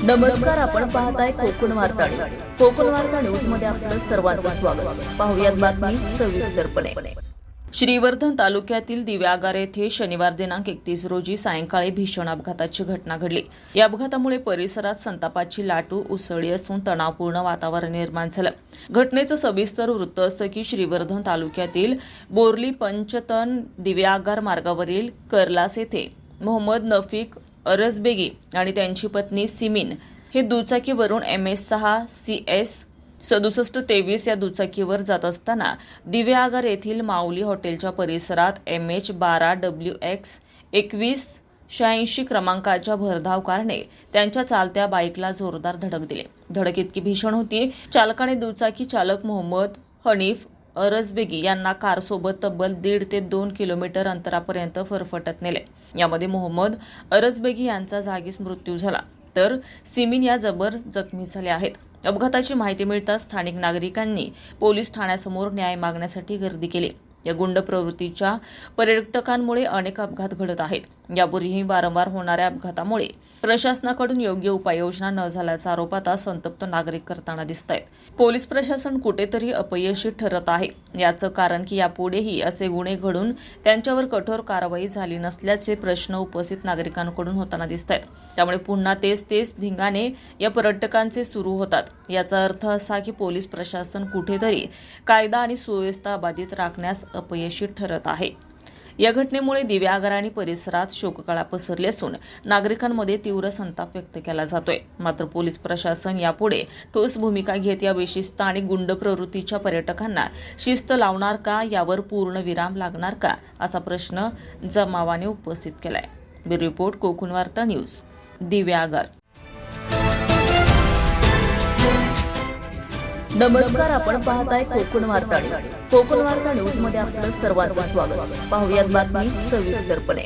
नमस्कार, आपण पाहताय कोकण वार्ता न्यूज. कोकण वार्ता न्यूज मध्ये आपलं सर्वांचं स्वागत. पाहुयात बातमी सविस्तरपणे. श्रीवर्धन तालुक्यातील दिव्यागार येथे शनिवार दिनांक 31 रोजी सायंकाळी भीषण अपघाताची घटना घडली. या अपघातामुळे परिसरात संतापाची लाट उसळली असून तणावपूर्ण वातावरण निर्माण झालं. घटनेचं सविस्तर वृत्त असं की श्रीवर्धन तालुक्यातील बोर्ली पंचतन दिव्यागार मार्गावरील कर्लास येथे मोहम्मद नफीक अरजबेगी आणि त्यांची पत्नी सिमीन हे दुचाकीवरून MS6 CS 6723 या दुचाकीवर जात असताना दिव्यागार येथील माऊली हॉटेलच्या परिसरात MH12WX 2186 क्रमांकाच्या भरधाव कारने त्यांच्या चालत्या बाईकला जोरदार धडक दिली. धडक इतकी भीषण होती, चालकाने दुचाकी चालक मोहम्मद हनीफ अरजबेगी यांना कारसोबत तब्बल 1.5 ते 2 किलोमीटर अंतरापर्यंत फरफटत नेले. यामध्ये मोहम्मद अरजबेगी यांचा जागीच मृत्यू झाला, तर सिमीन या जबर जखमी झाल्या आहेत. अपघाताची माहिती मिळताच स्थानिक नागरिकांनी पोलीस ठाण्यासमोर न्याय मागण्यासाठी गर्दी केली. या गुंड प्रवृत्तीच्या पर्यटकांमुळे अनेक अपघात घडत आहेत. यापूर्वीही वारंवार होणाऱ्या अपघातामुळे प्रशासनाकडून योग्य उपाययोजना न झाल्याचा आरोप आता संतप्त नागरिक करताना दिसत आहेत. पोलीस प्रशासन कुठेतरी अपयशी ठरत आहे. याचं कारण की यापुढेही असे गुन्हे घडून त्यांच्यावर कठोर कारवाई झाली नसल्याचे प्रश्न उपस्थित नागरिकांकडून होताना दिसत आहेत. त्यामुळे पुन्हा तेच धिंगाणे या पर्यटकांचे सुरू होतात. याचा अर्थ असा की पोलीस प्रशासन कुठेतरी कायदा आणि सुव्यवस्था बाधित राखण्यास अपयशी ठरत आहे. या घटनेमुळे दिव्यागार आणि परिसरात शोककळा पसरली असून नागरिकांमध्ये तीव्र संताप व्यक्त केला जातोय. मात्र पोलीस प्रशासन यापुढे ठोस भूमिका घेत या बेशिस्त आणि गुंड प्रवृत्तीच्या पर्यटकांना शिस्त लावणार का, यावर पूर्ण विराम लागणार का, असा प्रश्न जमावाने उपस्थित केलाय. ब्युरो रिपोर्ट, कोकण वार्ता न्यूज, दिव्यागार. नमस्कार, आपण पाहताय कोकण वार्ता न्यूज. कोकण वार्ता न्यूज मध्ये आपलं सर्वांचं स्वागत. पाहुयात बातमी सविस्तरपणे.